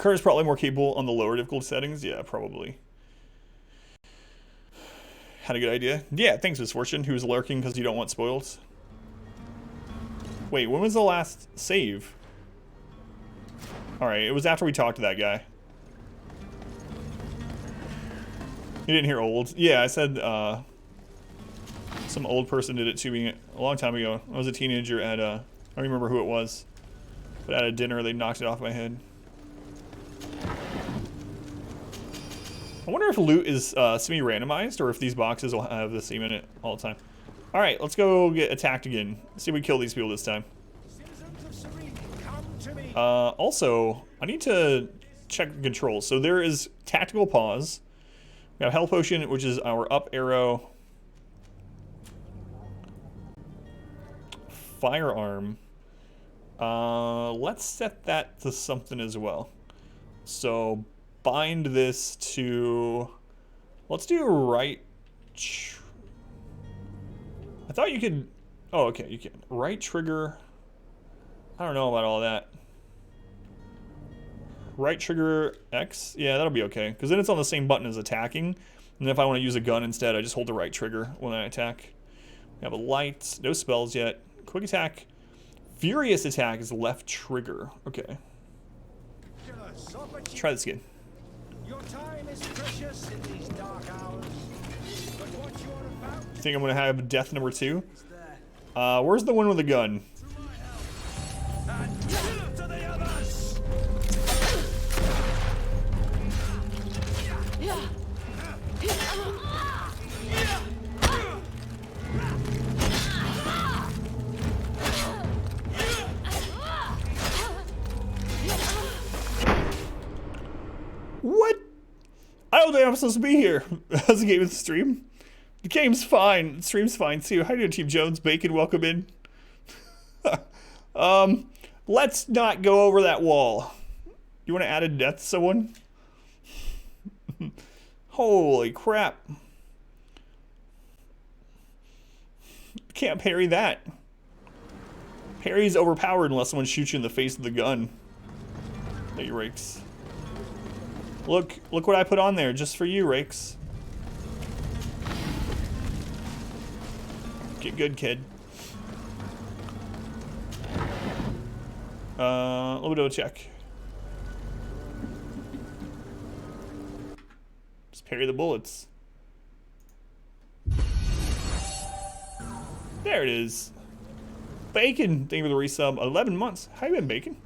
Lurker is probably more capable on the lower difficulty settings. Yeah, probably. Had a good idea. Yeah, thanks, Misfortune, who's lurking because you don't want spoils. Wait, when was the last save? Alright, it was after we talked to that guy. You didn't hear old? Yeah, I said, some old person did it to me a long time ago. I was a teenager at, I don't remember who it was. But at a dinner, they knocked it off my head. I wonder if loot is semi-randomized, or if these boxes will have the same in it all the time. Alright, let's go get attacked again. See if we kill these people this time. Also, I need to check the controls. So there is tactical pause. We have health potion, which is our up arrow. Firearm. Let's set that to something as well. So bind this to, let's do right. I thought you could, oh, okay, you can. Right trigger. I don't know about all that. Right trigger X, yeah, that'll be okay. Because then it's on the same button as attacking. And if I want to use a gun instead, I just hold the right trigger when I attack. We have a light, no spells yet. Quick attack. Furious attack is left trigger. Okay. Let's try this again. Your time is precious in these dark hours. But what you're about, I think I'm gonna have death number 2. Where's the one with the gun? and give to the others. What? I don't think I'm supposed to be here. How's the game in the stream? The game's fine. The stream's fine too. How you doing, Team Jones? Bacon, welcome in. Let's not go over that wall. You want to add a death to someone? Holy crap. Can't parry that. Parry's overpowered unless someone shoots you in the face with the gun. Hey, Rakes. Look what I put on there just for you, Rakes. Get good, kid. Let me do a check. Just parry the bullets. There it is. Bacon, thank you for the resub. 11 months. How you been, Bacon?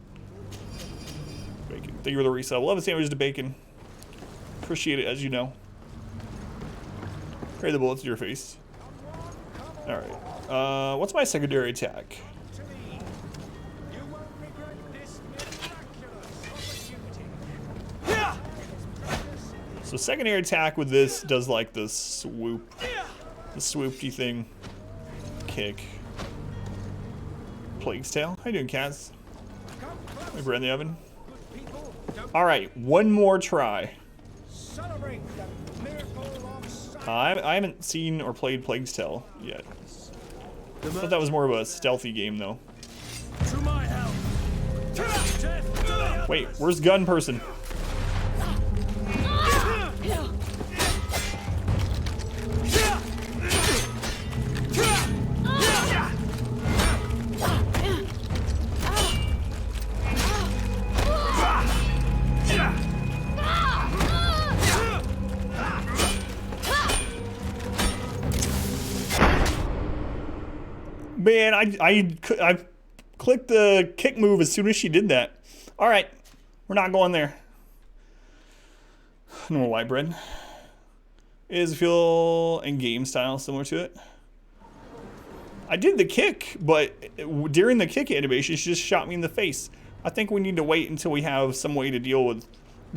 Bacon, thank you for the resub. 11 sandwiches to Bacon. Appreciate it, as you know. Parry the bullets to your face. Alright. What's my secondary attack? So secondary attack with this does like the swoopy thing. Kick. Plague's Tail. How you doing, Kaz? My bread in the oven. Alright, one more try. I haven't seen or played Plague's Tale yet. I thought that was more of a stealthy game, though. Wait, where's gun person? Man, I clicked the kick move as soon as she did that. All right, we're not going there. Normal white bread. Is feel and game style similar to it? I did the kick, but during the kick animation, she just shot me in the face. I think we need to wait until we have some way to deal with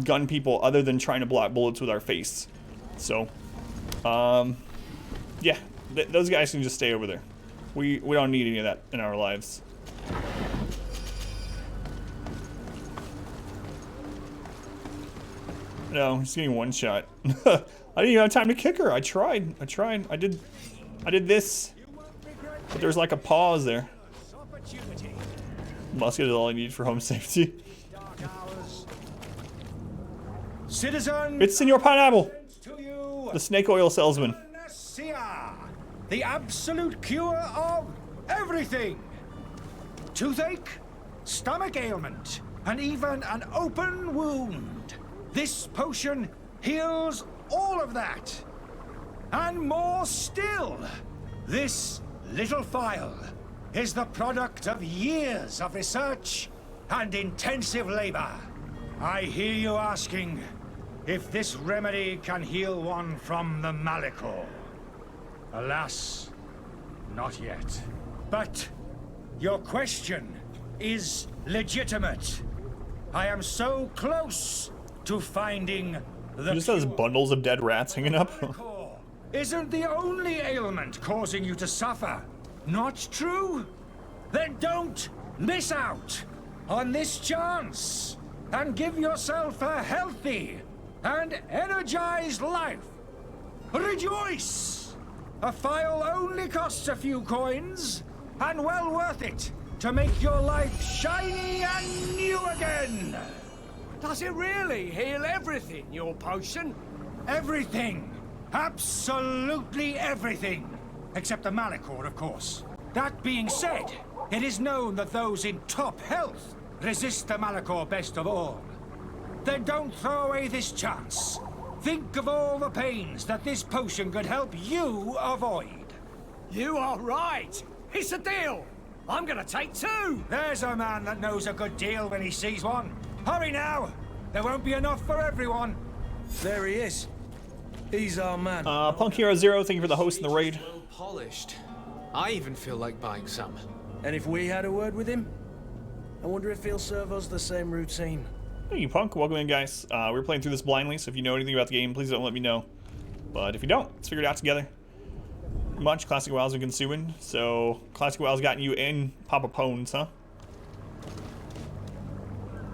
gun people other than trying to block bullets with our face. So, yeah, those guys can just stay over there. We don't need any of that in our lives. No, he's getting one shot. I didn't even have time to kick her. I tried. I did this. But there's like a pause there. Musket is all I need for home safety. Citizen, It's Senor Pineapple, to you, the snake oil salesman. Panacea, the absolute cure of everything. Toothache, stomach ailment, and even an open wound. This potion heals all of that. And more still. This little phial is the product of years of research and intensive labor. I hear you asking if this remedy can heal one from the Malachor. Alas, not yet. But your question is legitimate. I am so close to finding the He just has cure. bundles of dead rats hanging up. Malachor isn't the only ailment causing you to suffer. Not true? Then don't miss out on this chance and give yourself a healthy and energized life. Rejoice! A phial only costs a few coins, and well worth it to make your life shiny and new again. Does it really heal everything, your potion? Everything. Absolutely everything. Except the Malachor, of course. That being said, it is known that those in top health resist the Malachor best of all. Then don't throw away this chance. Think of all the pains that this potion could help you avoid. You are right. It's a deal. I'm gonna take 2. There's a man that knows a good deal when he sees one. Hurry now. There won't be enough for everyone. There he is. He's our man. Punk Hero Zero, thank you for the host in the raid. Well polished. I even feel like buying some. And if we had a word with him, I wonder if he'll serve us the same routine. Hey, you Punk. Welcome in, guys. We're playing through this blindly, so if you know anything about the game, please don't let me know. But if you don't, let's figure it out together. Much Classic WoW's been consuming, so Classic WoW's gotten you in Papa Pones, huh?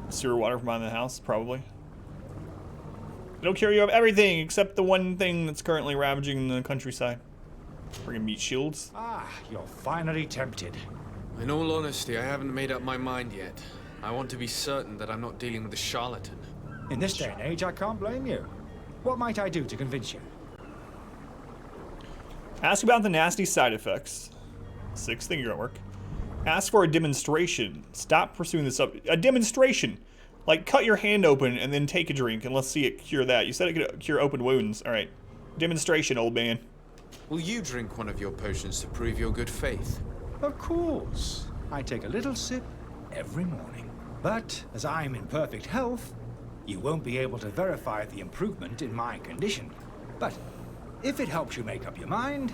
Sewer water from behind the house, probably. It'll cure you of everything except the one thing that's currently ravaging the countryside. Friggin' meat shields. Ah, you're finally tempted. In all honesty, I haven't made up my mind yet. I want to be certain that I'm not dealing with a charlatan. In this day and age, I can't blame you. What might I do to convince you? Ask about the nasty side effects. 6, think you're gonna work. Ask for a demonstration. Stop pursuing this up. A demonstration! Like, cut your hand open and then take a drink and let's see it cure that. You said it could cure open wounds. Alright. Demonstration, old man. Will you drink one of your potions to prove your good faith? Of course. I take a little sip every morning. But as I'm in perfect health, you won't be able to verify the improvement in my condition. But if it helps you make up your mind,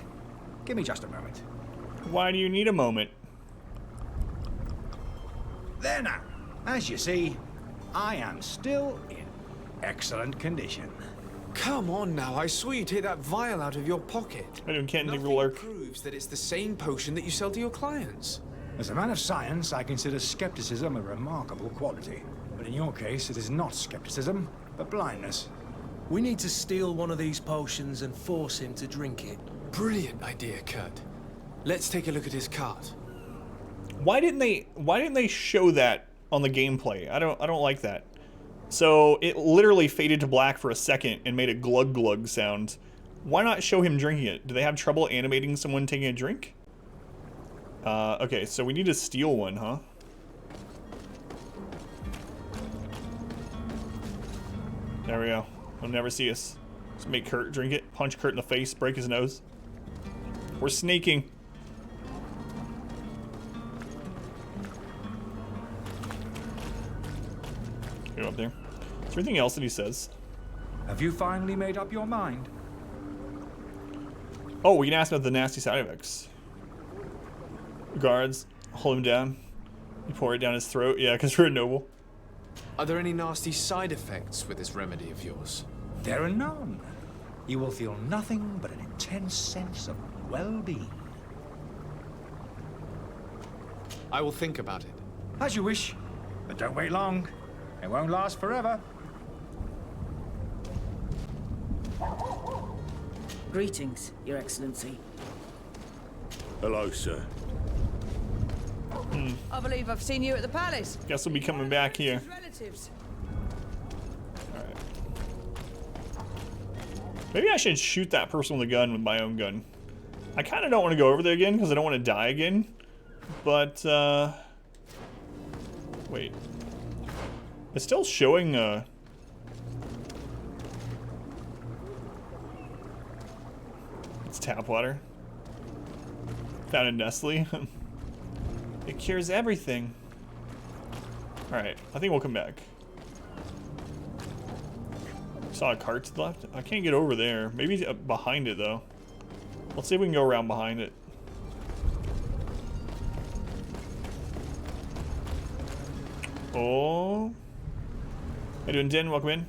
give me just a moment. Why do you need a moment? There now. As you see, I am still in excellent condition. Come on now, I saw you take that vial out of your pocket. I don't can't Nothing lurk. proves that it's the same potion that you sell to your clients. As a man of science, I consider skepticism a remarkable quality. But in your case, it is not skepticism, but blindness. We need to steal one of these potions and force him to drink it. Brilliant idea, Kurt. Let's take a look at his cart. Why didn't they show that on the gameplay? I don't like that. So it literally faded to black for a second and made a glug glug sound. Why not show him drinking it? Do they have trouble animating someone taking a drink? Okay, so we need to steal one, huh? There we go. He'll never see us. Just make Kurt drink it, punch Kurt in the face, break his nose. We're sneaking. Go up there. Is there anything else that he says? Have you finally made up your mind? Oh, we can ask about the nasty side effects. Guards, hold him down. You pour it down his throat. Yeah, because we're a noble. Are there any nasty side effects with this remedy of yours? There are none. You will feel nothing but an intense sense of well-being. I will think about it. As you wish, but don't wait long. It won't last forever. Greetings, Your Excellency. Hello, sir. I believe I've seen you at the palace. Guess we'll be coming back here. Relatives. Alright. Maybe I should shoot that person with a gun with my own gun. I kind of don't want to go over there again because I don't want to die again. But, wait. It's still showing, it's tap water. Found in Nestle. It cures everything. Alright, I think we'll come back. Saw a cart to the left. I can't get over there. Maybe behind it, though. Let's see if we can go around behind it. Oh. How you doing, Den? Welcome in.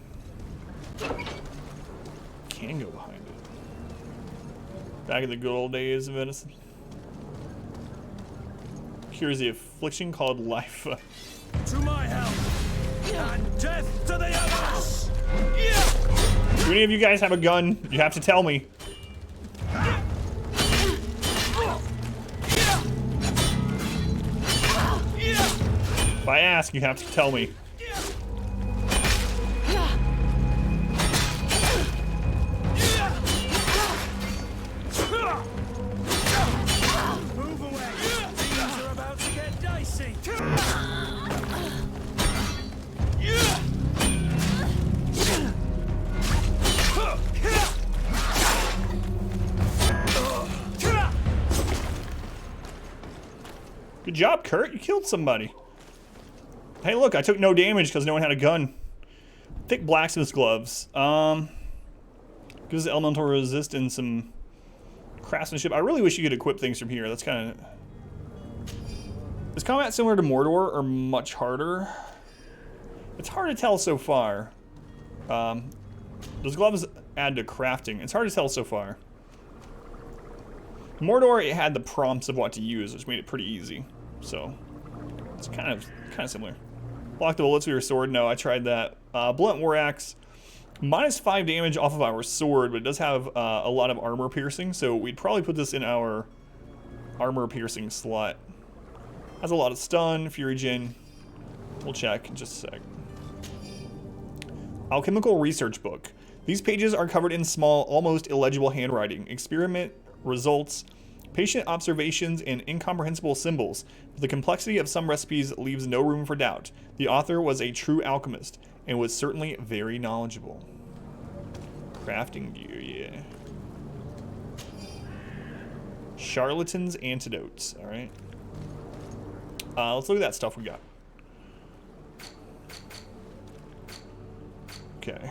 Can go behind it. Back in the good old days of medicine. Cures the affliction called life. To my help, and death to the others! Do any of you guys have a gun? You have to tell me. If I ask, you have to tell me. Move away! Things are about to get dicey! Good job, Kurt. You killed somebody. Hey, look, I took no damage because no one had a gun. Thick blacksmith's gloves. Gives the elemental resistance some craftsmanship. I really wish you could equip things from here. That's kind of... Is combat similar to Mordor or much harder? It's hard to tell so far. Those gloves add to crafting. It's hard to tell so far. Mordor, it had the prompts of what to use, which made it pretty easy. So it's kind of similar. Block the bullets with your sword. No, I tried that. Blunt war axe, -5 damage off of our sword, but it does have a lot of armor piercing, so we'd probably put this in our armor piercing slot. Has a lot of stun, fury gen. We'll check in just a sec. Alchemical research book. These pages are covered in small, almost illegible handwriting. Experiment results, patient observations, and incomprehensible symbols. But the complexity of some recipes leaves no room for doubt. The author was a true alchemist and was certainly very knowledgeable. Crafting gear, yeah. Charlatan's antidotes, all right. Let's look at that stuff we got. Okay.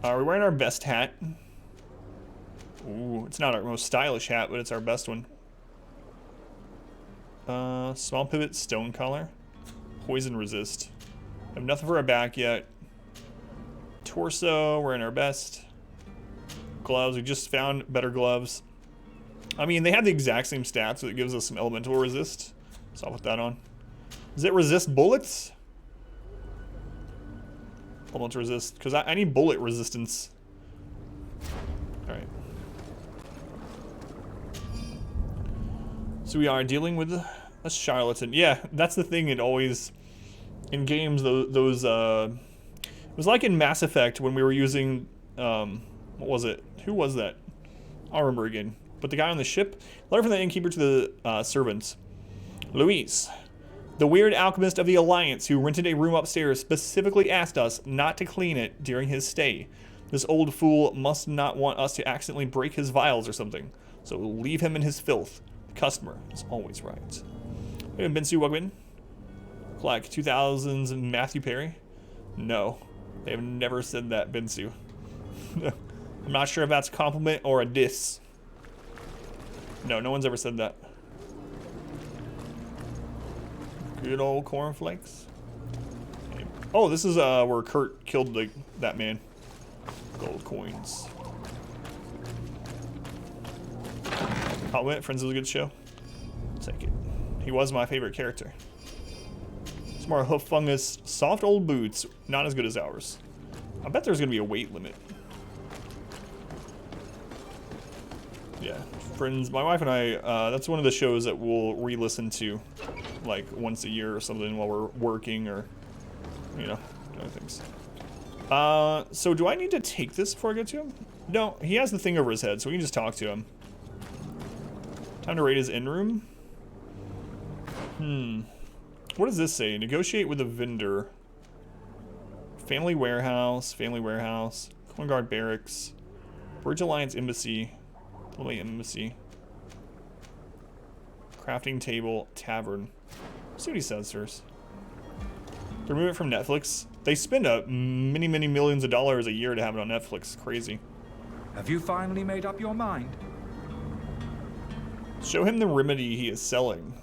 Are we wearing our best hat? Ooh, it's not our most stylish hat, but it's our best one. Small pivot, stone collar. Poison resist. Have nothing for our back yet. Torso, we're in our best. Gloves, we just found better gloves. I mean, they have the exact same stats, so it gives us some elemental resist. So I'll put that on. Does it resist bullets? Elemental resist, because I need bullet resistance. Alright. So we are dealing with a charlatan. Yeah, that's the thing. It always, in games, those it was like in Mass Effect when we were using, what was it? Who was that? I'll remember again. But the guy on the ship, letter from the innkeeper to the servants. Luis, the weird alchemist of the Alliance who rented a room upstairs, specifically asked us not to clean it during his stay. This old fool must not want us to accidentally break his vials or something, so we'll leave him in his filth. The customer is always right. Hey, Bensu, welcome in. Like 2000s Matthew Perry? No, they have never said that, Bensu. I'm not sure if that's a compliment or a diss. No, no one's ever said that. Good old cornflakes. Oh, this is where Kurt killed that man. Gold coins. Compliment, Friends was a good show. Take it. He was my favorite character. Some more hoof fungus, soft old boots, not as good as ours. I bet there's gonna be a weight limit. Yeah, Friends, my wife and I, that's one of the shows that we'll re-listen to like once a year or something while we're working or, you know, doing things. So do I need to take this before I get to him? No, he has the thing over his head, so we can just talk to him. Time to raid his inn room. What does this say? Negotiate with a vendor. Family warehouse, Coin Guard barracks, Bridge Alliance embassy, Little embassy, crafting table, tavern. Let's see what he says first. Remove it from Netflix. They spend many millions of dollars a year to have it on Netflix. Crazy. Have you finally made up your mind? Show him the remedy he is selling.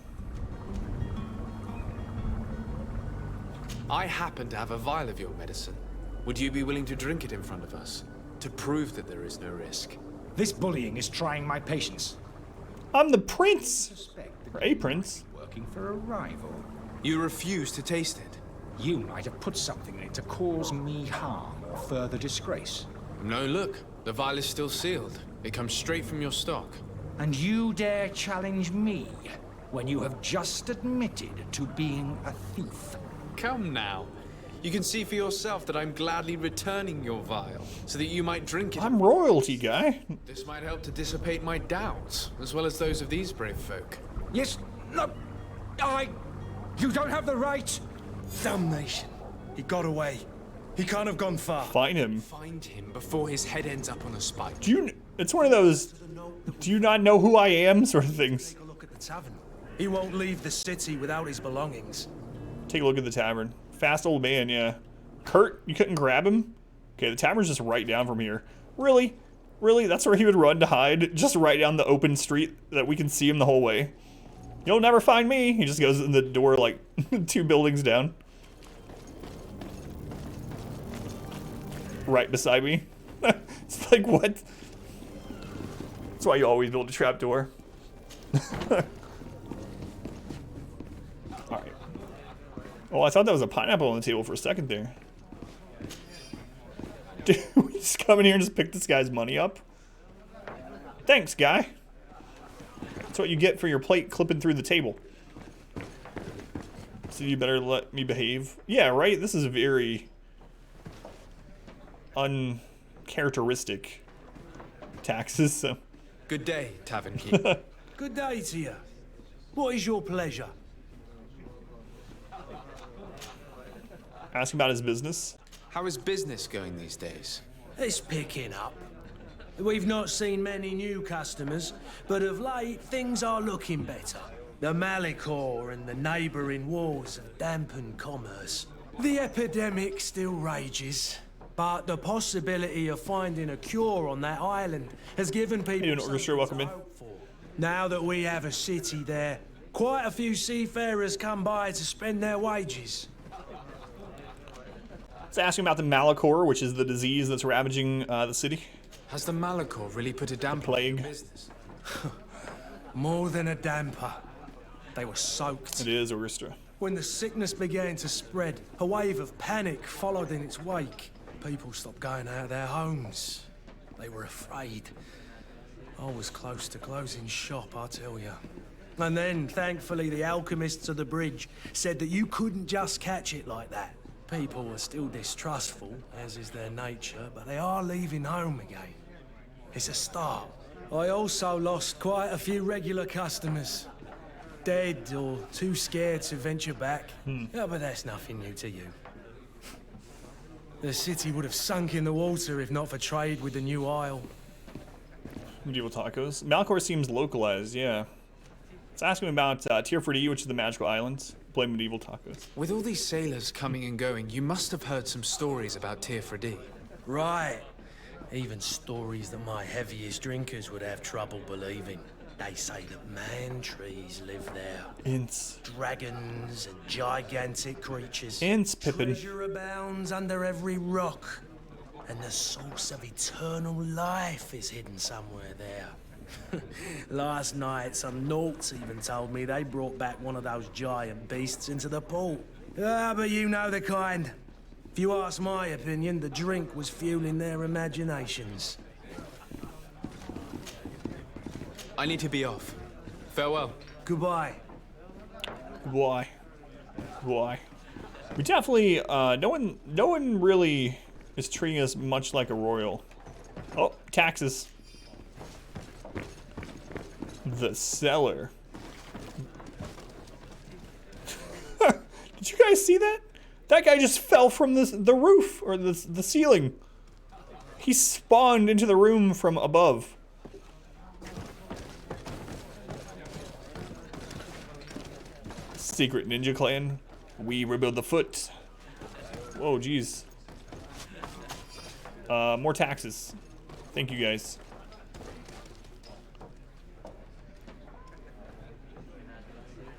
I happen to have a vial of your medicine. Would you be willing to drink it in front of us? To prove that there is no risk? This bullying is trying my patience. I'm the prince! Suspect Or a prince. working for a rival. You refuse to taste it? You might have put something in it to cause me harm or further disgrace. No, look. The vial is still sealed. It comes straight from your stock. And you dare challenge me when you have just admitted to being a thief. Come now. You can see for yourself that I'm gladly returning your vial, so that you might drink it. I'm royalty, guy. This might help to dissipate my doubts, as well as those of these brave folk. Yes, no, you don't have the right. Damnation. He got away. He can't have gone far. Find him. Find him before his head ends up on a spike. It's one of those, do you not know who I am sort of things. Take a look at the tavern. He won't leave the city without his belongings. Take a look at the tavern. Fast old man, yeah. Kurt, you couldn't grab him? Okay, the tavern's just right down from here. Really? Really? That's where he would run to hide? Just right down the open street that we can see him the whole way? You'll never find me. He just goes in the door like 2 buildings down. Right beside me. It's like, what? That's why you always build a trapdoor. Alright. Oh, I thought that was a pineapple on the table for a second there. Dude, we just come in here and just pick this guy's money up? Thanks, guy. That's what you get for your plate clipping through the table. So you better let me behave. Yeah, right? This is very uncharacteristic taxes, so. Good day, tavern keeper. Good day to you. What is your pleasure? Ask about his business. How is business going these days? It's picking up. We've not seen many new customers, but of late things are looking better. The Malachor and the neighbouring wars have dampened commerce. The epidemic still rages, but the possibility of finding a cure on that island has given people Hey, orchestra, welcome in. to hope for. Now that we have a city there, quite a few seafarers come by to spend their wages. Let's ask him about the Malachor, which is the disease that's ravaging the city. Has the Malachor really put a damper on Plague. your business? More than a damper. They were soaked. It is orchestra. When the sickness began to spread, a wave of panic followed in its wake. People stopped going out of their homes. They were afraid. I was close to closing shop, I tell you. And then, thankfully, the alchemists of the bridge said that you couldn't just catch it like that. People were still distrustful, as is their nature, but they are leaving home again. It's a start. I also lost quite a few regular customers. Dead or too scared to venture back. Yeah, but that's nothing new to you. The city would have sunk in the water if not for trade with the new isle. Medieval tacos. Malachor seems localized, yeah. Let's ask him about Tier 4D, which is the magical islands. Play medieval tacos. With all these sailors coming and going, you must have heard some stories about Tier 4D. Right. Even stories that my heaviest drinkers would have trouble believing. They say that man-trees live there. Ince. Dragons and gigantic creatures. Ince, Pippin. Treasure abounds under every rock. And the source of eternal life is hidden somewhere there. Last night, some Nauts even told me they brought back one of those giant beasts into the port. Ah, but you know the kind. If you ask my opinion, the drink was fueling their imaginations. I need to be off. Farewell. Goodbye. Why? Why? We definitely, no one really is treating us much like a royal. Oh, taxes. The cellar. Did you guys see that? That guy just fell from the roof, or the ceiling. He spawned into the room from above. Secret ninja clan. We rebuild the foot. Whoa, jeez. More taxes. Thank you, guys.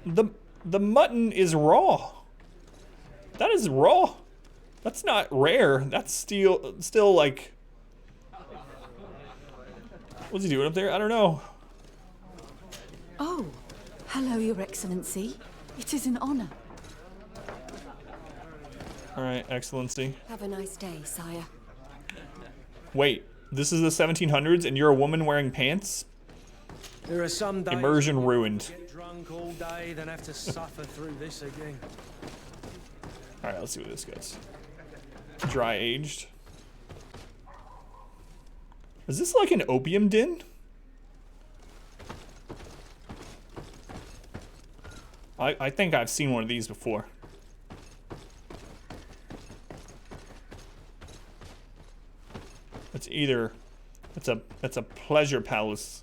The mutton is raw. That is raw. That's not rare. That's still like... What's he doing up there? I don't know. Oh, hello, Your Excellency. It is an honor. Alright, Excellency. Have a nice day, sire. Wait, this is the 1700s and you're a woman wearing pants? There are some days Immersion ruined. get drunk all day, then have to suffer through this again. Alright, let's see what this goes. Dry aged. Is this like an opium den? I think I've seen one of these before. It's either it's a pleasure palace.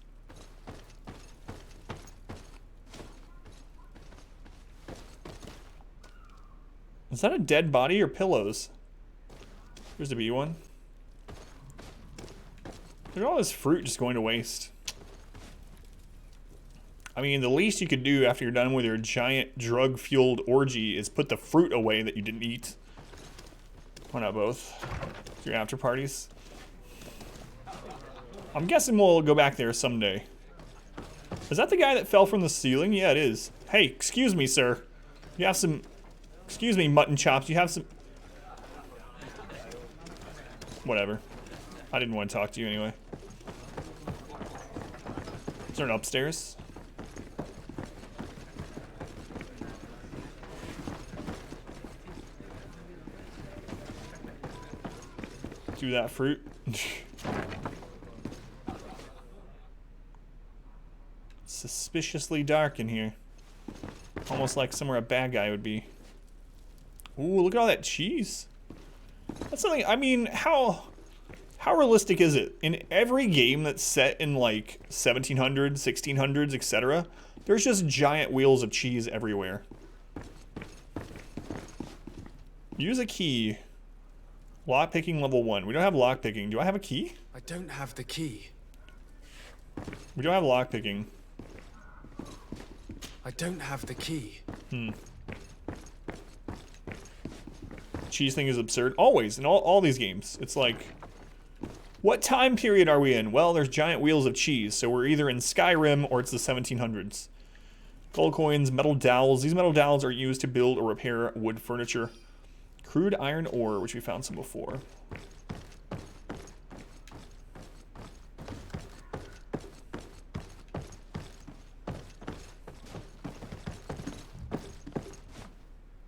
Is that a dead body or pillows? Here's the B one. Look at all this fruit just going to waste. I mean, the least you could do after you're done with your giant drug-fueled orgy is put the fruit away that you didn't eat. Why not both? Your after parties. I'm guessing we'll go back there someday. Is that the guy that fell from the ceiling? Yeah, it is. Hey, excuse me, sir. You have some... Excuse me, mutton chops. You have some... Whatever. I didn't want to talk to you anyway. Is there an upstairs? Do that fruit. Suspiciously dark in here. Almost like somewhere a bad guy would be. Ooh, look at all that cheese. That's something, I mean, how realistic is it? In every game that's set in like 1700s, 1600s, etc., there's just giant wheels of cheese everywhere. Use a key. Lockpicking level 1. We don't have lockpicking. Do I have a key? I don't have the key. We don't have lockpicking. I don't have the key. Cheese thing is absurd. Always, in all these games. It's like, what time period are we in? Well, there's giant wheels of cheese, so we're either in Skyrim or it's the 1700s. Gold coins, metal dowels. These metal dowels are used to build or repair wood furniture. Crude iron ore, which we found some before.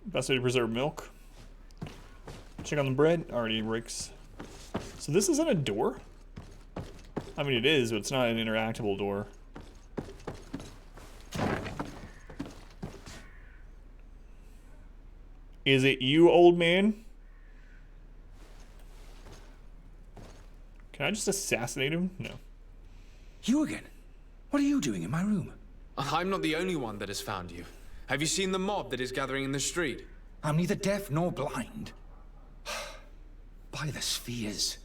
Best way to preserve milk. Check on the bread. Already breaks. So this isn't a door? I mean, it is, but it's not an interactable door. Is it you, old man? Can I just assassinate him? No. You again? What are you doing in my room? I'm not the only one that has found you. Have you seen the mob that is gathering in the street? I'm neither deaf nor blind. By the spheres.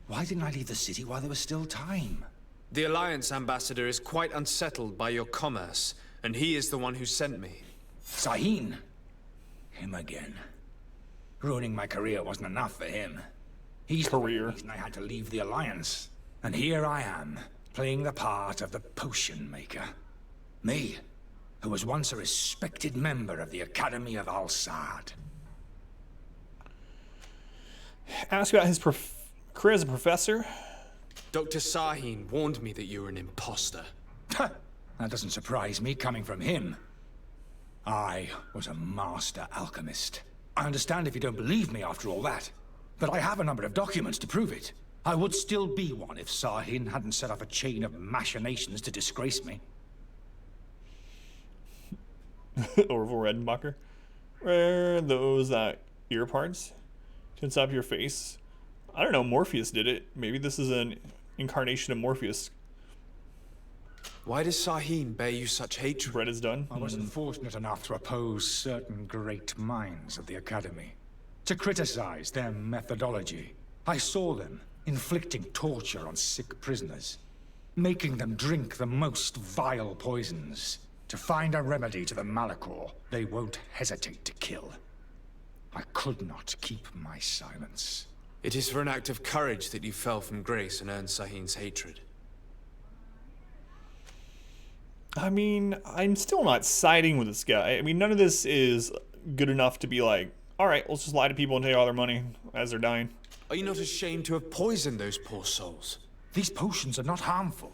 Why didn't I leave the city while there was still time? The Alliance ambassador is quite unsettled by your commerce, and he is the one who sent me. Sahin. Him again. Ruining my career wasn't enough for him. He's the reason I had to leave the Alliance. And here I am, playing the part of the potion maker. Me, who was once a respected member of the Academy of Al-Sad. Ask about his career as a professor. Dr. Sahin warned me that you were an imposter. That doesn't surprise me coming from him. I was a master alchemist. I understand if you don't believe me after all that. but I have a number of documents to prove it. I would still be one if Sahin hadn't set off a chain of machinations to disgrace me. Orville Redenbacher. Where are those ear parts? Tense up your face. I don't know, Morpheus did it. Maybe this is an incarnation of Morpheus. Why does Sahin bear you such hatred? Bread is done. I wasn't fortunate enough to oppose certain great minds of the Academy. To criticize their methodology. I saw them inflicting torture on sick prisoners. Making them drink the most vile poisons. To find a remedy to the Malachor they won't hesitate to kill. I could not keep my silence. It is for an act of courage that you fell from grace and earned Sahin's hatred. I mean, I'm still not siding with this guy. I mean, none of this is good enough to be like, all right, let's just lie to people and take all their money as they're dying. Are you not ashamed to have poisoned those poor souls? These potions are not harmful.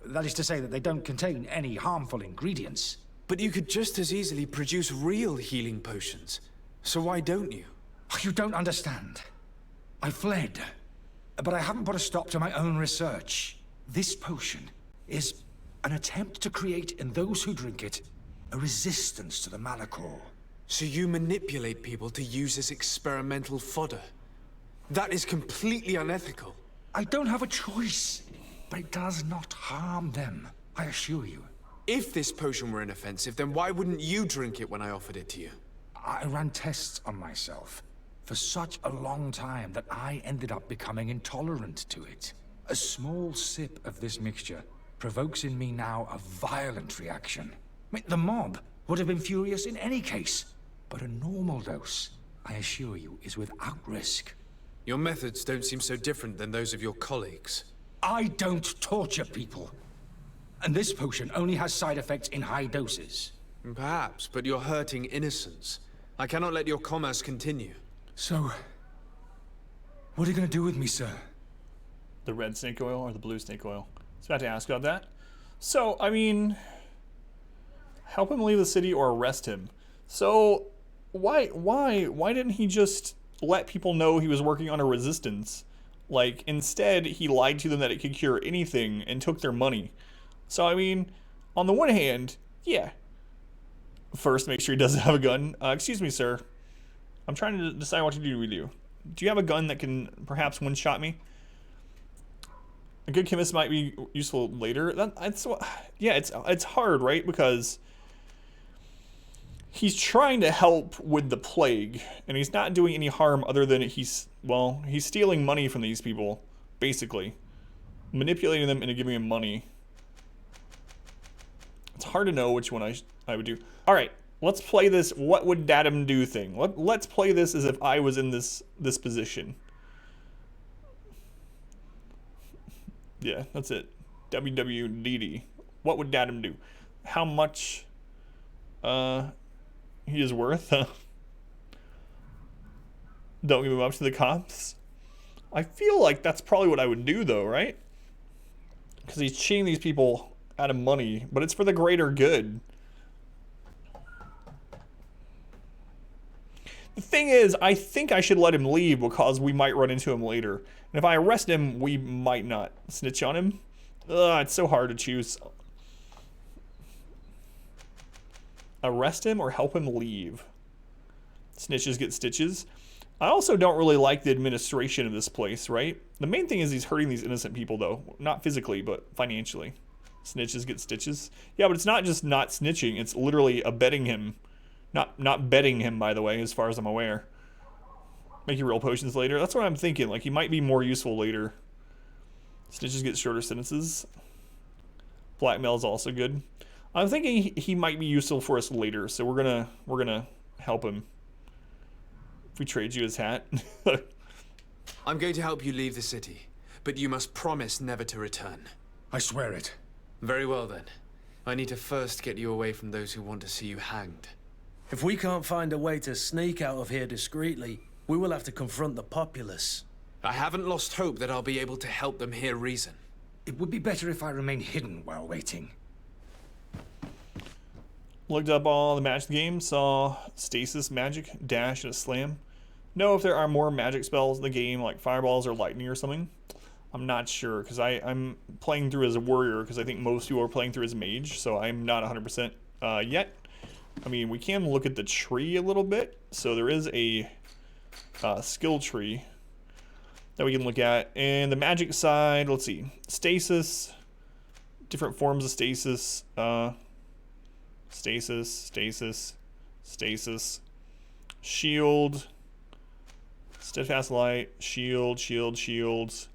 That is to say that they don't contain any harmful ingredients. But you could just as easily produce real healing potions. So why don't you? You don't understand. I fled, but I haven't put a stop to my own research. This potion is an attempt to create in those who drink it a resistance to the Malachor. So you manipulate people to use as experimental fodder? That is completely unethical. I don't have a choice, but it does not harm them, I assure you. If this potion were inoffensive, then why wouldn't you drink it when I offered it to you? I ran tests on myself for such a long time that I ended up becoming intolerant to it. A small sip of this mixture provokes in me now a violent reaction. I mean, the mob would have been furious in any case, but a normal dose, I assure you, is without risk. Your methods don't seem so different than those of your colleagues. I don't torture people. And this potion only has side effects in high doses. Perhaps, but you're hurting innocents. I cannot let your commerce continue. So, what are you gonna do with me, sir? The red snake oil or the blue snake oil? I was about to ask about that. So, I mean, help him leave the city or arrest him. So, why didn't he just let people know he was working on a resistance? Like, instead, he lied to them that it could cure anything and took their money. So, I mean, on the one hand, yeah. First, make sure he doesn't have a gun. Excuse me, sir. I'm trying to decide what to do with you. Do you have a gun that can perhaps one-shot me? A good chemist might be useful later. Yeah, it's hard, right? Because he's trying to help with the plague, and he's not doing any harm other than he's stealing money from these people, basically. Manipulating them into giving them money. It's hard to know which one I would do. All right, let's play this what would Adam do thing. Let's play this as if I was in this position. Yeah, that's it. WWDD. What would Adam do? How much he is worth? Don't give him up to the cops. I feel like that's probably what I would do though, right? Because he's cheating these people out of money, but it's for the greater good. The thing is, I think I should let him leave because we might run into him later. And if I arrest him, we might not snitch on him. Ugh, it's so hard to choose. Arrest him or help him leave? Snitches get stitches. I also don't really like the administration of this place, right? The main thing is he's hurting these innocent people, though. Not physically, but financially. Snitches get stitches. Yeah, but it's not just not snitching. It's literally abetting him. Not betting him, by the way, as far as I'm aware. Making real potions later. That's what I'm thinking. Like, he might be more useful later. Snitches get shorter sentences. Blackmail is also good. I'm thinking he might be useful for us later, so we're gonna help him. If we trade you his hat. I'm going to help you leave the city, but you must promise never to return. I swear it. Very well then. I need to first get you away from those who want to see you hanged. If we can't find a way to sneak out of here discreetly, we will have to confront the populace. I haven't lost hope that I'll be able to help them hear reason. It would be better if I remain hidden while waiting. Looked up all the magic games, saw stasis magic, dash, and a slam. know if there are more magic spells in the game, like fireballs or lightning or something. I'm not sure, because I'm playing through as a warrior, because I think most people are playing through as a mage, so I'm not 100% yet. I mean, we can look at the tree a little bit. So there is a skill tree that we can look at. And the magic side, let's see. Stasis, different forms of stasis. Stasis. Shield. Steadfast light. Shields.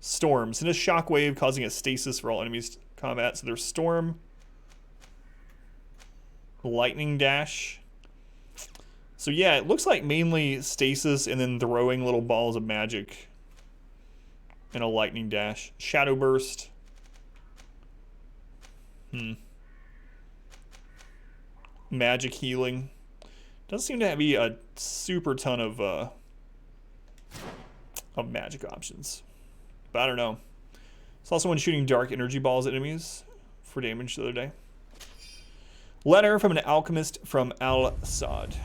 Storm. Send a shockwave causing a stasis for all enemies combat. So there's storm. Lightning dash. So yeah, it looks like mainly stasis and then throwing little balls of magic. And a lightning dash. Shadow burst. Magic healing. Doesn't seem to be a super ton of magic options. But I don't know. There's also one shooting dark energy balls at enemies for damage the other day. Letter from an alchemist from Al-Sad.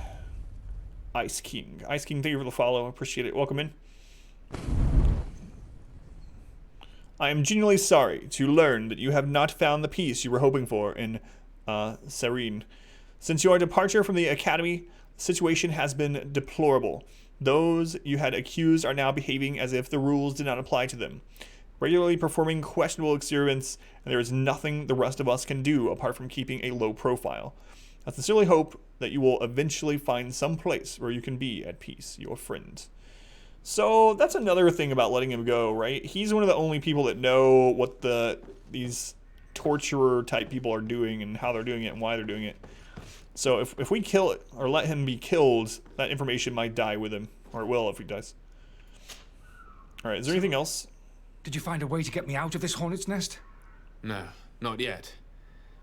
Ice King, thank you for the follow. Appreciate it. Welcome in. I am genuinely sorry to learn that you have not found the peace you were hoping for in Serene. Since your departure from the academy, the situation has been deplorable. Those you had accused are now behaving as if the rules did not apply to them, regularly performing questionable experiments, and there is nothing the rest of us can do apart from keeping a low profile. I sincerely hope that you will eventually find some place where you can be at peace, your friend. So that's another thing about letting him go, right? He's one of the only people that know what these torturer type people are doing and how they're doing it and why they're doing it. So if we kill it or let him be killed, that information might die with him, or it will if he dies. All right, is there anything else? Did you find a way to get me out of this hornet's nest? No, not yet.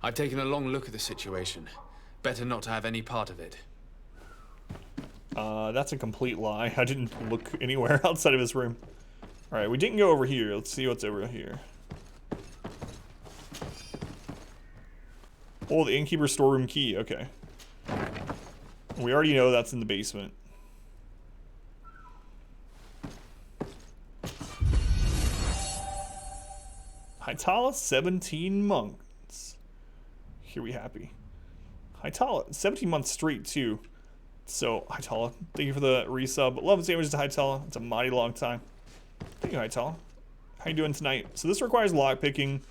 I've taken a long look at the situation. Better not to have any part of it. That's a complete lie. I didn't look anywhere outside of his room. All right, we didn't go over here. Let's see what's over here. Oh, the innkeeper storeroom key. Okay. We already know that's in the basement. Hytala, 17 months. Here we happy. Hytala, 17 months straight too. So, Hytala, thank you for the resub. Love and sandwiches to Hytala. It's a mighty long time. Thank you, Hytala. How you doing tonight? So this requires lockpicking.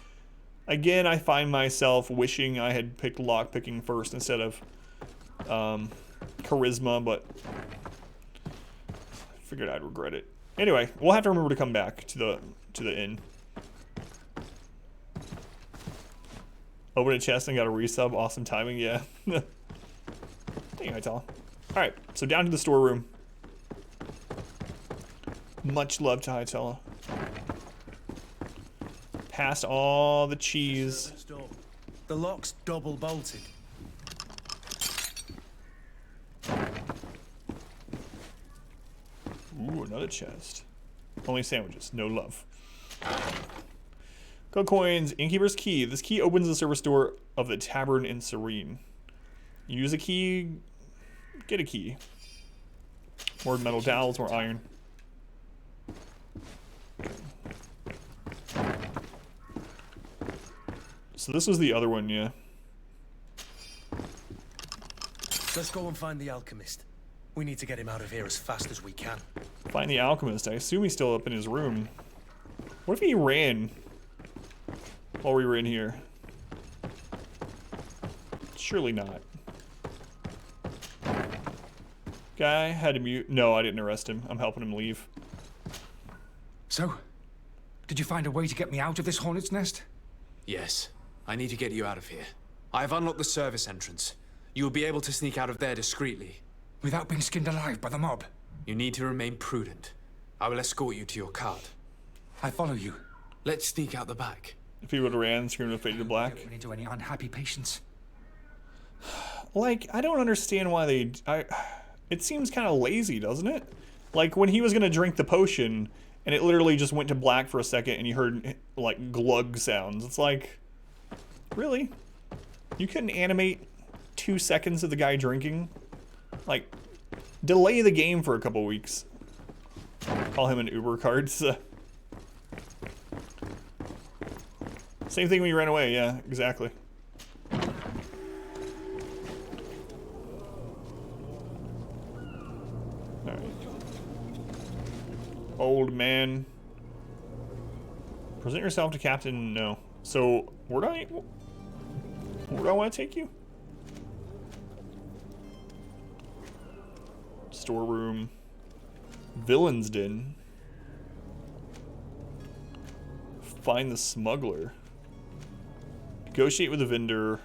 Again, I find myself wishing I had picked lockpicking first instead of charisma, but I figured I'd regret it. Anyway, we'll have to remember to come back to the inn. Open a chest and got a resub. Awesome timing, yeah. Thank you, Hytala. Alright, so down to the storeroom. Much love to Hytala. Past all the cheese. The lock's double bolted. Ooh, another chest. Only sandwiches, no love. Gold coins, innkeeper's key. This key opens the service door of the tavern in Serene. Use a key, get a key. More metal dowels, more iron. So this was the other one, yeah. Let's go and find the alchemist. We need to get him out of here as fast as we can. Find the alchemist. I assume he's still up in his room. What if he ran while we were in here? Surely not. Guy had to mute. No, I didn't arrest him. I'm helping him leave. So, did you find a way to get me out of this hornet's nest? Yes. I need to get you out of here. I have unlocked the service entrance. You will be able to sneak out of there discreetly. Without being skinned alive by the mob? You need to remain prudent. I will escort you to your cart. I follow you. Let's sneak out the back. If he would have ran, screamed and faded to black. Don't run into any unhappy patients. Like, I don't understand why they... it seems kind of lazy, doesn't it? Like, when he was going to drink the potion, and it literally just went to black for a second, and you heard, like, glug sounds. It's like... Really? You couldn't animate 2 seconds of the guy drinking? Like, delay the game for a couple weeks. Call him an Uber cards. Same thing when you ran away, yeah, exactly. Alright. Old man. Present yourself to Captain, no. So, where do I want to take you? Storeroom. Villain's Den. Find the smuggler. Negotiate with the vendor.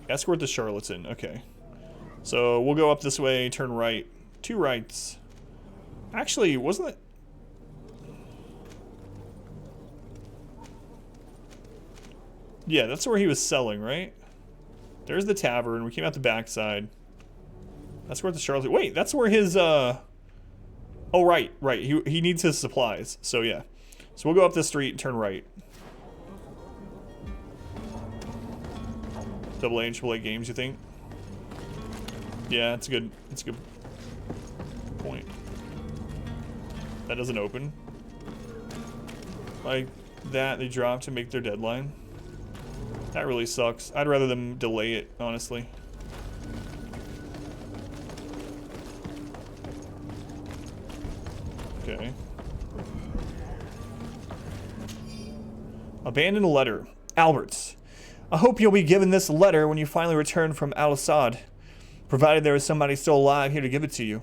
Escort the charlatan. Okay. So we'll go up this way, turn right. 2 rights. Actually, wasn't it? Yeah, that's where he was selling, right? There's the tavern. We came out the backside. That's where the charlatan. Wait, that's where his oh right. He needs his supplies. So yeah. So we'll go up this street and turn right. AA and AAA games, you think? Yeah, it's a good point. That doesn't open. Like that, they drop to make their deadline. That really sucks. I'd rather them delay it, honestly. Okay. Abandoned letter. Alberts. I hope you'll be given this letter when you finally return from Al-Assad, provided there is somebody still alive here to give it to you.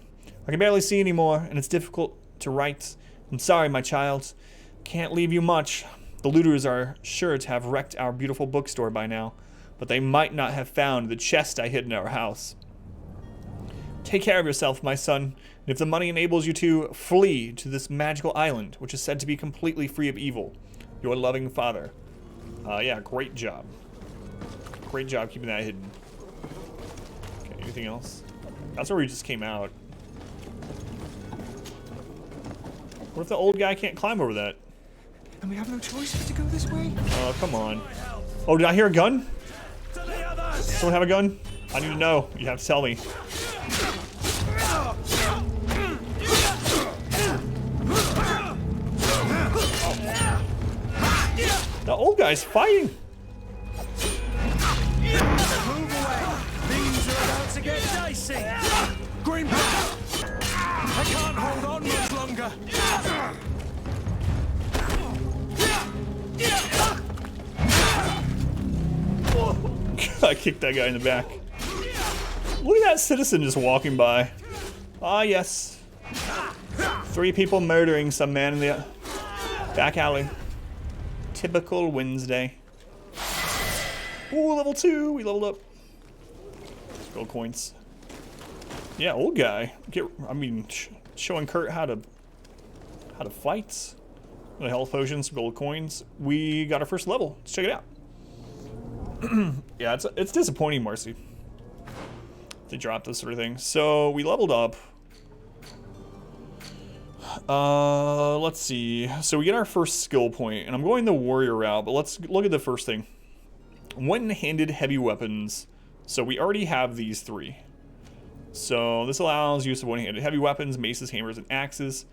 I can barely see anymore, and it's difficult to write. I'm sorry, my child. Can't leave you much. The looters are sure to have wrecked our beautiful bookstore by now, but they might not have found the chest I hid in our house. Take care of yourself, my son, and if the money enables you to, flee to this magical island, which is said to be completely free of evil. Your loving father. Yeah, great job. Great job keeping that hidden. Okay, anything else? That's where we just came out. What if the old guy can't climb over that? And we have no choice but to go this way? Oh, come on. Oh, did I hear a gun? Someone have a gun? I need to know. You have to tell me. The old guy's fighting. Move away! Things are about to get dicey! Green I can't hold on much longer! I kicked that guy in the back. Look at that citizen just walking by. Ah, yes. 3 people murdering some man in the back alley. Typical Wednesday. Ooh, level 2. We leveled up. Gold coins. Yeah, old guy. Showing Kurt how to fight. The health potions, gold coins. We got our first level. Let's check it out. Yeah, it's disappointing, Marcy. They dropped this sort of thing. So we leveled up. Let's see. So we get our first skill point, and I'm going the warrior route, but let's look at the first thing. One-handed heavy weapons. So we already have these 3. So this allows use of one-handed heavy weapons, maces, hammers, and axes.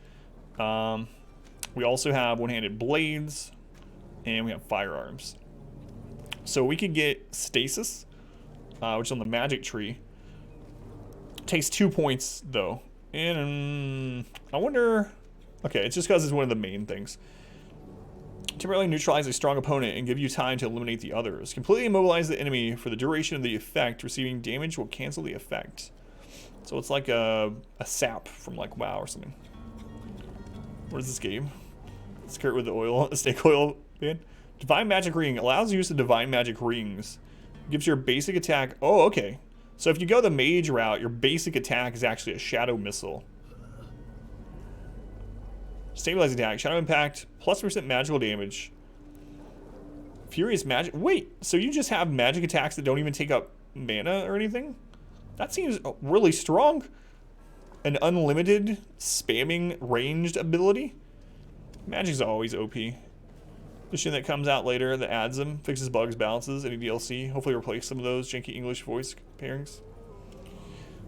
We also have one-handed blades, and we have firearms. So we could get stasis, which is on the magic tree. Takes 2 points though, and I wonder. Okay, it's just because it's one of the main things. Temporarily neutralize a strong opponent and give you time to eliminate the others. Completely immobilize the enemy for the duration of the effect. Receiving damage will cancel the effect. So it's like a sap from like WoW or something. What is this game? Skirt with the oil, snake oil band. Divine Magic Ring allows use of Divine Magic Rings. Gives your basic attack. Oh, okay. So if you go the mage route, your basic attack is actually a shadow missile. Stabilize attack, shadow impact, +% magical damage. Furious magic. Wait, so you just have magic attacks that don't even take up mana or anything? That seems really strong. An unlimited spamming ranged ability. Magic's always OP. The shit that comes out later that adds them, fixes bugs, balances, any DLC. Hopefully replace some of those janky English voice pairings.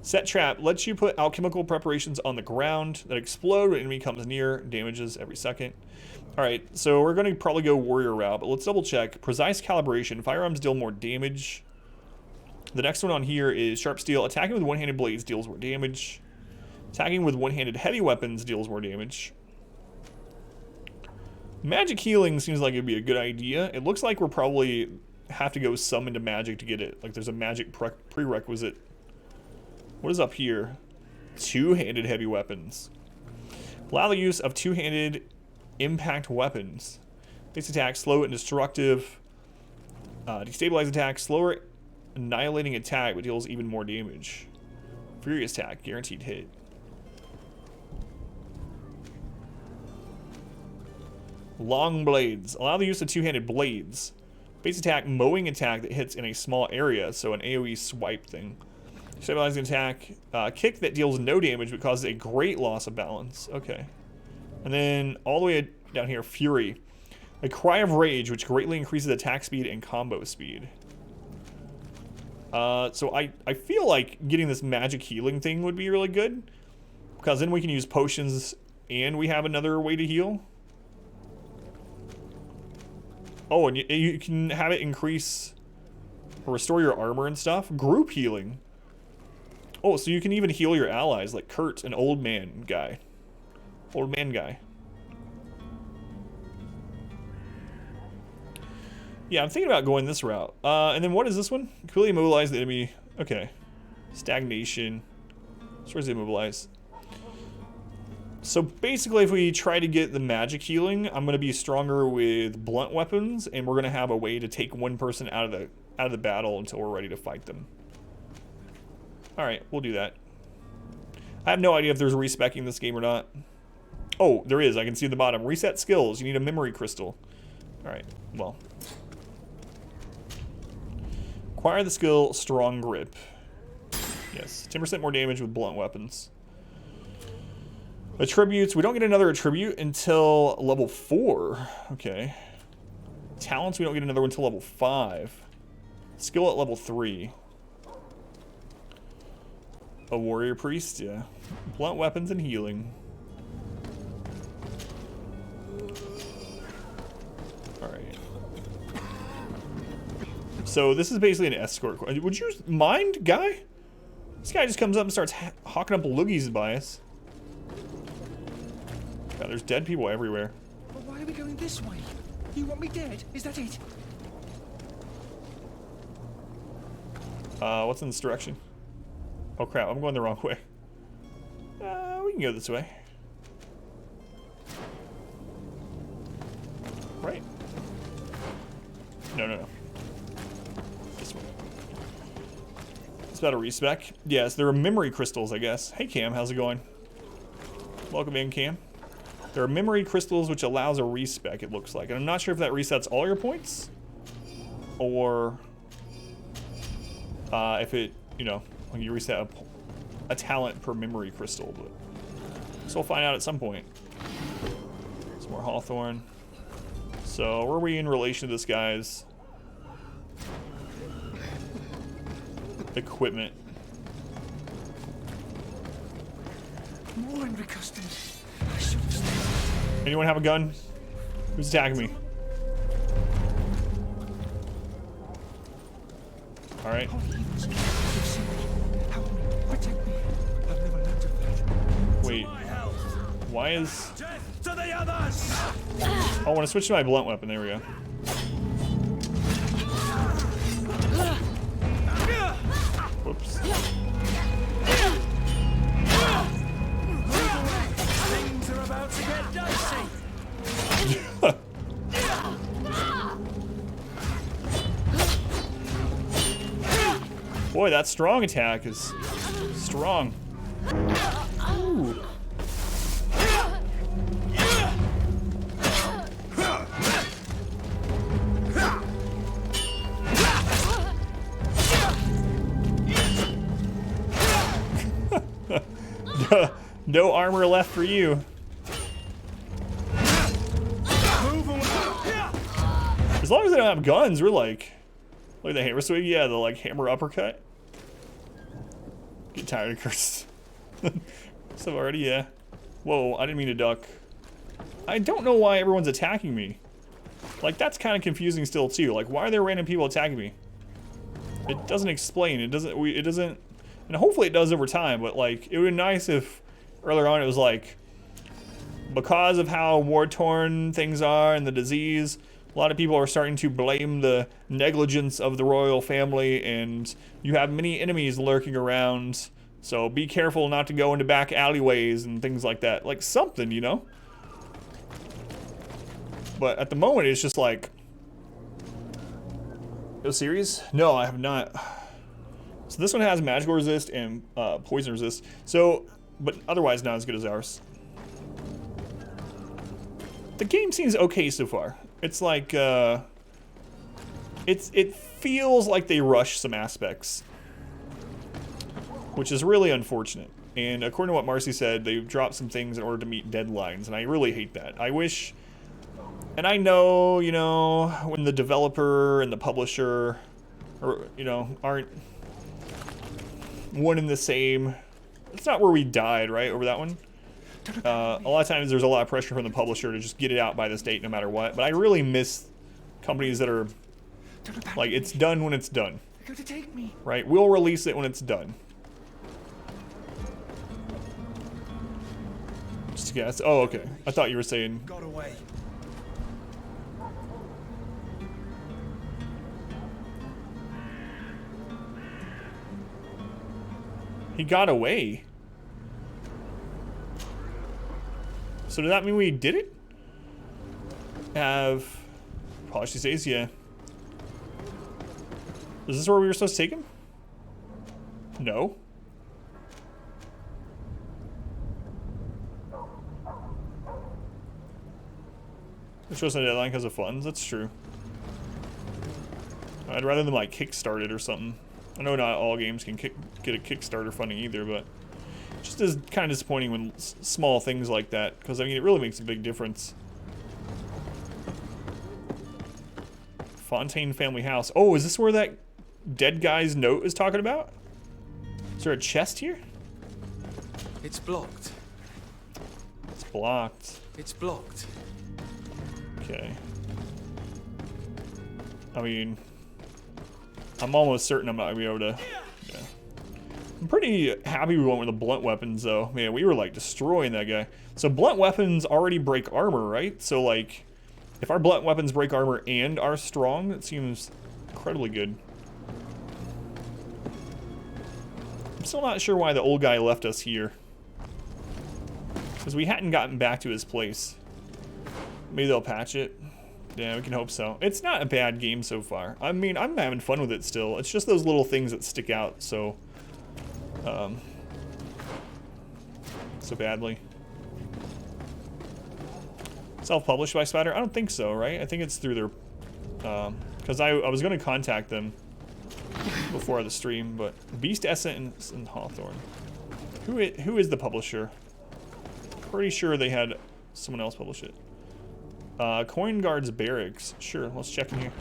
Set trap lets you put alchemical preparations on the ground that explode when an enemy comes near, damages every second. Alright, so we're going to probably go warrior route, but let's double check. Precise calibration, firearms deal more damage. The next one on here is sharp steel. Attacking with one-handed blades deals more damage. Attacking with one-handed heavy weapons deals more damage. Magic healing seems like it'd be a good idea. It looks like we're probably have to go summon to magic to get it. Like there's a magic prerequisite. What is up here? Two-handed heavy weapons. Allow the use of two-handed impact weapons. Base attack, slow and destructive. Destabilize attack, slower annihilating attack, but deals even more damage. Furious attack, guaranteed hit. Long blades. Allow the use of two-handed blades. Base attack, mowing attack that hits in a small area, so an AoE swipe thing. Stabilizing attack, kick that deals no damage but causes a great loss of balance. Okay. And then all the way down here, Fury. A cry of rage, which greatly increases attack speed and combo speed. So I feel like getting this magic healing thing would be really good. Because then we can use potions and we have another way to heal. Oh, and you can have it increase or restore your armor and stuff. Group healing. Oh, so you can even heal your allies, like Kurt, an old man guy. Old man guy. Yeah, I'm thinking about going this route. And then what is this one? Completely immobilize the enemy. Okay. Stagnation. So where's the immobilize? So basically, if we try to get the magic healing, I'm going to be stronger with blunt weapons, and we're going to have a way to take one person out of the battle until we're ready to fight them. All right, we'll do that. I have no idea if there's respecking this game or not. Oh, there is. I can see at the bottom. Reset skills. You need a memory crystal. All right, well. Acquire the skill Strong Grip. Yes, 10% more damage with blunt weapons. Attributes. We don't get another attribute until level 4. Okay. Talents. We don't get another one until level 5. Skill at level 3. A warrior priest, yeah. Blunt weapons and healing. Alright. So this is basically an escort. Would you mind, guy? This guy just comes up and starts hawking up loogies by us. God, there's dead people everywhere. But why are we going this way? You want me dead? Is that it? What's in this direction? Oh crap, I'm going the wrong way. We can go this way. Right. No. This way. It's about a respec. Yes, there are memory crystals, I guess. Hey Cam, how's it going? Welcome in, Cam. There are memory crystals which allows a respec, it looks like. And I'm not sure if that resets all your points. Or if it, you know, when you reset a talent per memory crystal, but so we'll find out at some point. Some more Hawthorne. So where are we in relation to this guy's equipment? More Henry Customs. I should have stayed. Anyone have a gun? Who's attacking me? All right. Wait. Why is... To the others! Oh, I want to switch to my blunt weapon. There we go. Whoops. Things are about to get dicey. Boy, that strong attack is strong. Ooh. No armor left for you. As long as they don't have guns, we're like the hammer swing. Yeah, the like hammer uppercut. Get tired of curses. So already, yeah. Whoa, I didn't mean to duck. I don't know why everyone's attacking me. Like, that's kind of confusing still, too. Like, why are there random people attacking me? It doesn't explain. It doesn't... And hopefully it does over time, but, like, it would be nice if earlier on it was like, because of how war-torn things are and the disease, a lot of people are starting to blame the negligence of the royal family, and you have many enemies lurking around, so be careful not to go into back alleyways and things like that. Like, something, you know? But at the moment, it's just like... No series? No, I have not. So this one has magical resist and poison resist. So, but otherwise not as good as ours. The game seems okay so far. It's like, it feels like they rushed some aspects, which is really unfortunate. And according to what Marcy said, they've dropped some things in order to meet deadlines, and I really hate that. I wish, and I know, you know, when the developer and the publisher, or, you know, aren't one and the same. It's not where we died, right, over that one. A lot of times there's a lot of pressure from the publisher to just get it out by this date no matter what. But I really miss companies that are like, it's done when it's done. They're going to take me. Right? We'll release it when it's done. Just a guess. Oh, okay. I thought you were saying... Got away. He got away. So does that mean we did it? Have polish these days, yeah. Is this where we were supposed to take him? No. It shows a deadline because of funds. That's true. I'd rather them like kickstart it or something. I know not all games can get a Kickstarter funding either, but it just is kind of disappointing when small things like that, because I mean it really makes a big difference. Fontaine family house. Oh, is this where that dead guy's note is talking about? Is there a chest here? It's blocked. It's blocked. It's blocked. Okay. I mean, I'm almost certain I'm not gonna be able to. Yeah. I'm pretty happy we went with the blunt weapons, though. Man, we were like destroying that guy. So blunt weapons already break armor, right? So like, if our blunt weapons break armor and are strong, that seems incredibly good. I'm still not sure why the old guy left us here, because we hadn't gotten back to his place. Maybe they'll patch it. Yeah, we can hope so. It's not a bad game so far. I mean, I'm having fun with it still. It's just those little things that stick out so badly. Self-published by Spider? I don't think so, right? I think it's through their... because I was going to contact them before the stream, but Beast Essence and Hawthorne. Who is the publisher? Pretty sure they had someone else publish it. Coin Guard's Barracks. Sure, let's check in here.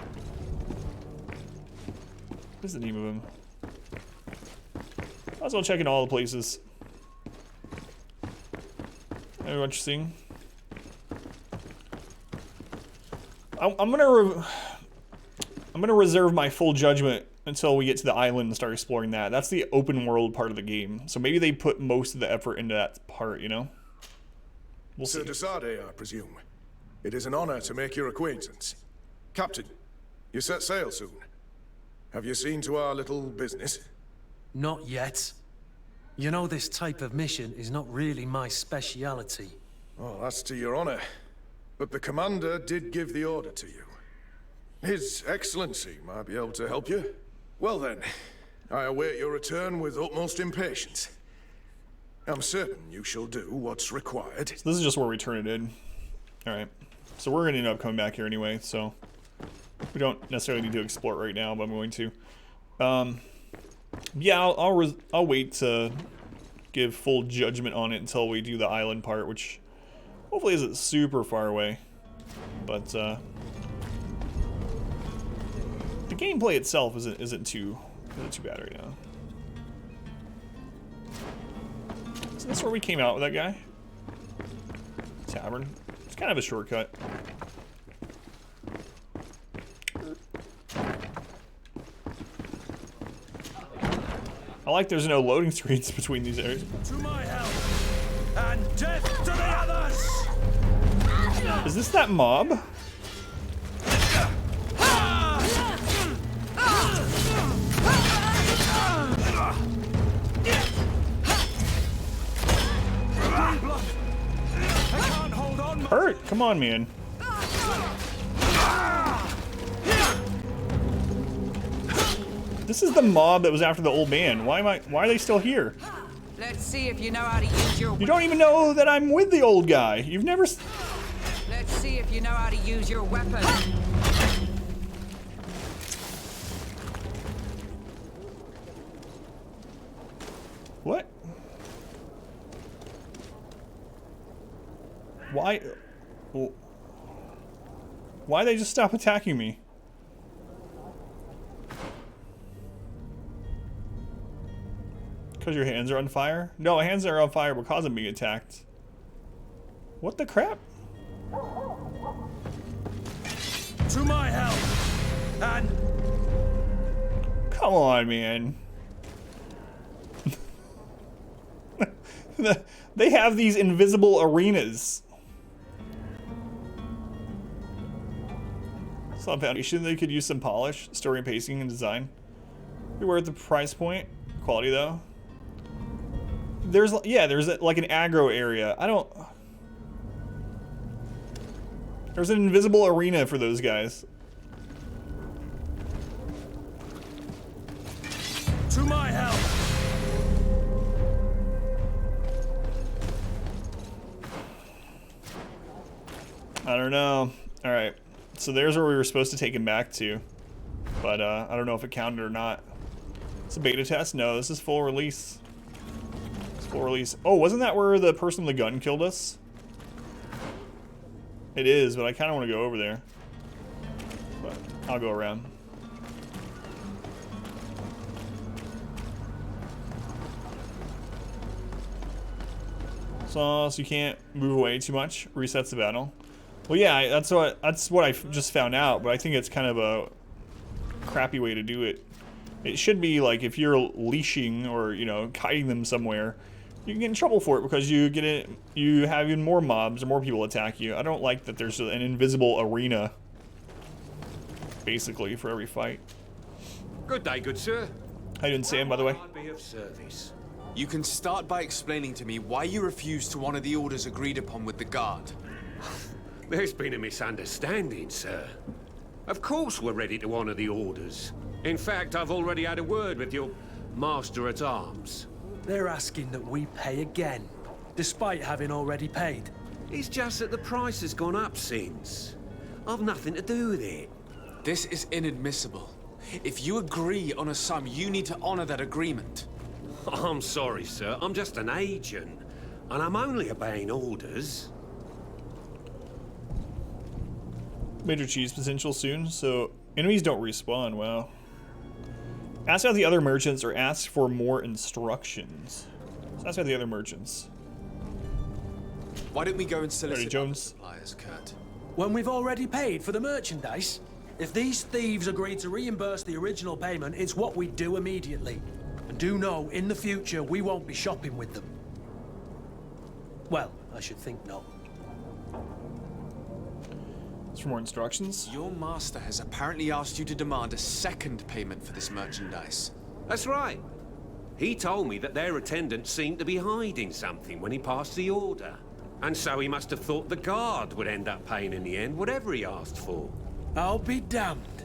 What is the name of him? Might as well check in all the places. Very interesting. I'm gonna reserve my full judgment until we get to the island and start exploring that. That's the open world part of the game. So maybe they put most of the effort into that part, you know? We'll see. Sir Desade, I presume. It is an honor to make your acquaintance. Captain, you set sail soon. Have you seen to our little business? Not yet. You know, this type of mission is not really my speciality. Oh, that's to your honor. But the commander did give the order to you. His Excellency might be able to help you. Well then, I await your return with utmost impatience. I'm certain you shall do what's required. So this is just where we turn it in. Alright. So we're going to end up coming back here anyway, so we don't necessarily need to explore it right now, but I'm going to. Yeah, I'll wait to give full judgment on it until we do the island part, which hopefully isn't super far away. But the gameplay itself isn't too bad right now. Isn't this where we came out with that guy? Tavern. It's kind of a shortcut. I like there's no loading screens between these areas. To my help, and death to the others! Is this that mob? Hurt! Come on, man. This is the mob that was after the old man. Why are they still here? Let's see if you know how to use your... You don't even know that I'm with the old guy. You've never... Let's see if you know how to use your weapon. What? Why? Why they just stop attacking me? Because your hands are on fire? No, my hands are on fire because I'm being attacked. What the crap? To my help, and... Come on, man. They have these invisible arenas. Some foundation, they could use some polish, story and pacing and design. Be worth the price point. Quality though. There's like an aggro area. There's an invisible arena for those guys. To my help. I don't know. All right. So there's where we were supposed to take him back to. But I don't know if it counted or not. It's a beta test? No, this is full release. It's full release. Oh, wasn't that where the person with the gun killed us? It is, but I kind of want to go over there. But I'll go around. So you can't move away too much. Resets the battle. Well, yeah, that's what I just found out, but I think it's kind of a crappy way to do it. It should be like if you're leashing or, you know, kiting them somewhere, you can get in trouble for it because you have even more mobs or more people attack you. I don't like that there's an invisible arena basically for every fight. Good day, good sir. How you doing, Sam, by the way? I'd be of service. You can start by explaining to me why you refuse to honor the orders agreed upon with the guard. There's been a misunderstanding, sir. Of course we're ready to honor the orders. In fact, I've already had a word with your master-at-arms. They're asking that we pay again, despite having already paid. It's just that the price has gone up since. I've nothing to do with it. This is inadmissible. If you agree on a sum, you need to honor that agreement. I'm sorry, sir. I'm just an agent. And I'm only obeying orders. Major cheese potential soon, so enemies don't respawn. Wow. Ask about the other merchants or ask for more instructions. So ask about the other merchants. Why don't we go and solicit Jones. suppliers, Kurt? When we've already paid for the merchandise? If these thieves agreed to reimburse the original payment, it's what we do immediately. And do know, in the future, we won't be shopping with them. Well, I should think not. For more instructions. Your master has apparently asked you to demand a second payment for this merchandise. That's right. He told me that their attendant seemed to be hiding something when he passed the order. And so he must have thought the guard would end up paying in the end, whatever he asked for. I'll be damned.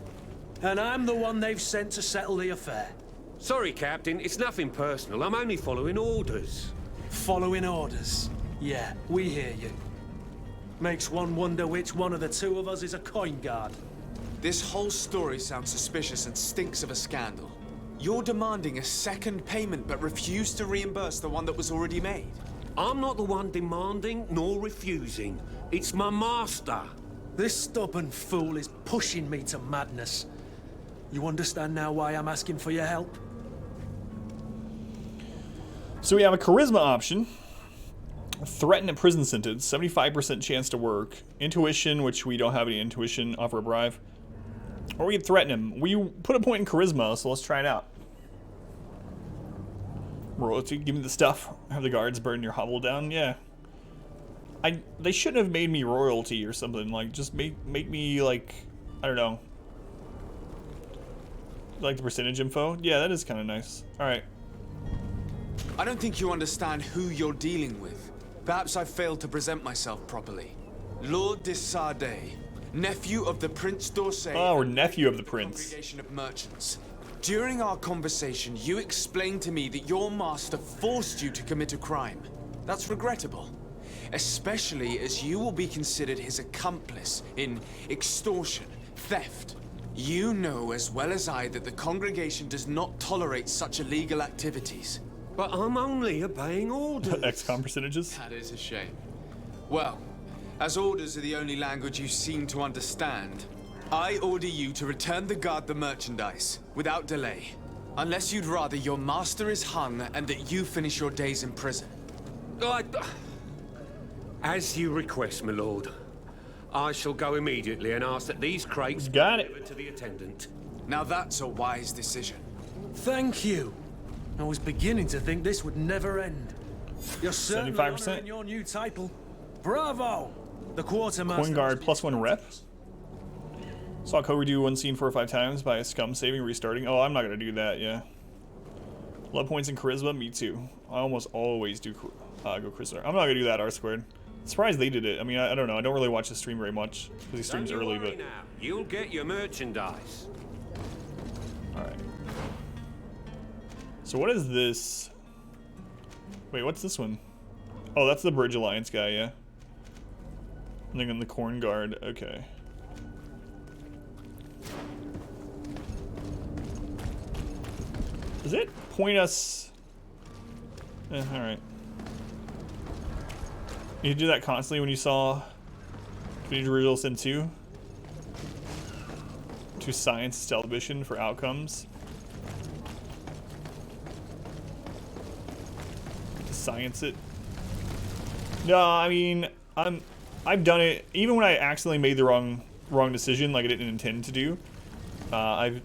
And I'm the one they've sent to settle the affair. Sorry, Captain, it's nothing personal. I'm only following orders. Following orders? Yeah, we hear you. Makes one wonder which one of the two of us is a coin guard. This whole story sounds suspicious and stinks of a scandal. You're demanding a second payment but refuse to reimburse the one that was already made. I'm not the one demanding nor refusing. It's my master. This stubborn fool is pushing me to madness. You understand now why I'm asking for your help? So we have a charisma option. Threaten a prison sentence, 75% chance to work. Intuition, which we don't have any intuition, offer a bribe. Or we can threaten him. We put a point in charisma, so let's try it out. Royalty, give me the stuff. Have the guards burn your hovel down, yeah. They shouldn't have made me royalty or something, like, just make me, like, I don't know. Like the percentage info? Yeah, that is kind of nice. Alright. I don't think you understand who you're dealing with. Perhaps I failed to present myself properly. Lord de Sade, nephew of the Prince d'Orsay. Oh, we're nephew of the Prince. Congregation of Merchants. During our conversation, you explained to me that your master forced you to commit a crime. That's regrettable. Especially as you will be considered his accomplice in extortion, theft. You know as well as I that the congregation does not tolerate such illegal activities. But I'm only obeying orders. XCOM percentages? That is a shame. Well, as orders are the only language you seem to understand, I order you to return the guard the merchandise, without delay. Unless you'd rather your master is hung and that you finish your days in prison. As you request, my lord. I shall go immediately and ask that these crates be delivered to the attendant. Now that's a wise decision. Thank you. I was beginning to think this would never end. You're certainly 75%. honoring your new title. Bravo! The quartermaster. Coin guard +1 rep. Saw Code redo one scene 4 or 5 times by a scum saving, restarting. Oh, I'm not gonna do that, yeah. Love points in charisma, me too. I almost always do go charisma. I'm not gonna do that R-squared. Surprised they did it. I mean, I don't know. I don't really watch the stream very much because he streams early, but. Now. You'll get your merchandise. All right. So what is this? Wait, what's this one? Oh, that's the Bridge Alliance guy, yeah. And then the Corn Guard. Okay. Does it point us? All right. You do that constantly when you saw Community Original Sin 2? To science television for outcomes. To science it. No, I mean, I've done it even when I accidentally made the wrong decision, like I didn't intend to do. I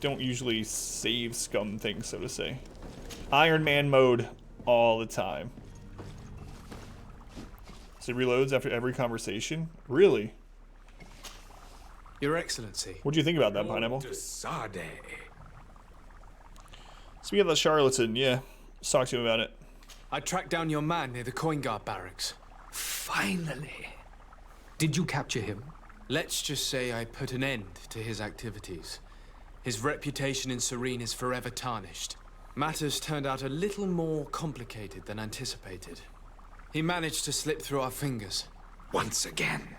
don't usually save scum things, so to say. Iron Man mode all the time. So it reloads after every conversation? Really? Your Excellency. What do you think about that, Pineapple? Sade. So we have the charlatan, yeah. Let's talk to him about it. I tracked down your man near the coin guard barracks. Finally. Did you capture him? Let's just say I put an end to his activities. His reputation in Serene is forever tarnished. Matters turned out a little more complicated than anticipated. He managed to slip through our fingers. Once again.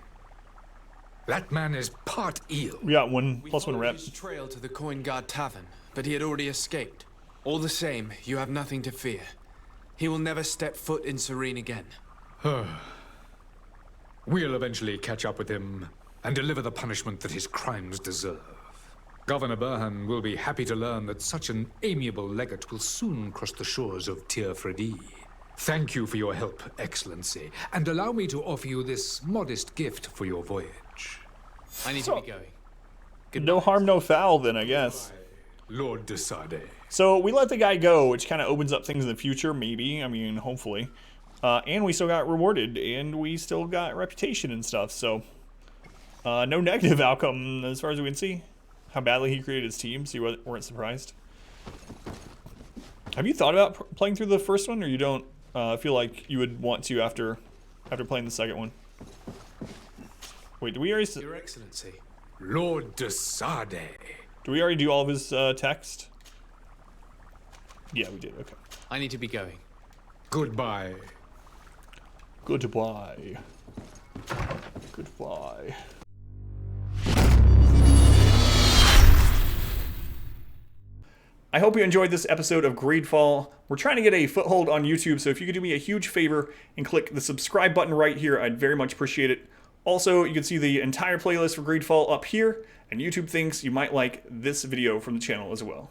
That man is part eel. We got one We +1 followed rep. his trail to the coin guard tavern, but he had already escaped. All the same, you have nothing to fear. He will never step foot in Serene again. We'll eventually catch up with him and deliver the punishment that his crimes deserve. Governor Burhan will be happy to learn that such an amiable legate will soon cross the shores of Tir Fredi. Thank you for your help, Excellency, and allow me to offer you this modest gift for your voyage. I need to be going. No harm, no foul then, I guess. Lord de Sade. So we let the guy go, which kind of opens up things in the future, maybe. I mean, hopefully. And we still got rewarded, and we still got reputation and stuff, so... no negative outcome as far as we can see. How badly he created his team, so you weren't surprised. Have you thought about playing through the first one, or you don't feel like you would want to after playing the second one? Wait, do we already... Your Excellency. Lord de Sade. Do we already do all of his text? Yeah, we did, okay. I need to be going. Goodbye. Goodbye. Goodbye. I hope you enjoyed this episode of Greedfall. We're trying to get a foothold on YouTube, so if you could do me a huge favor and click the subscribe button right here, I'd very much appreciate it. Also, you can see the entire playlist for Greedfall up here, and YouTube thinks you might like this video from the channel as well.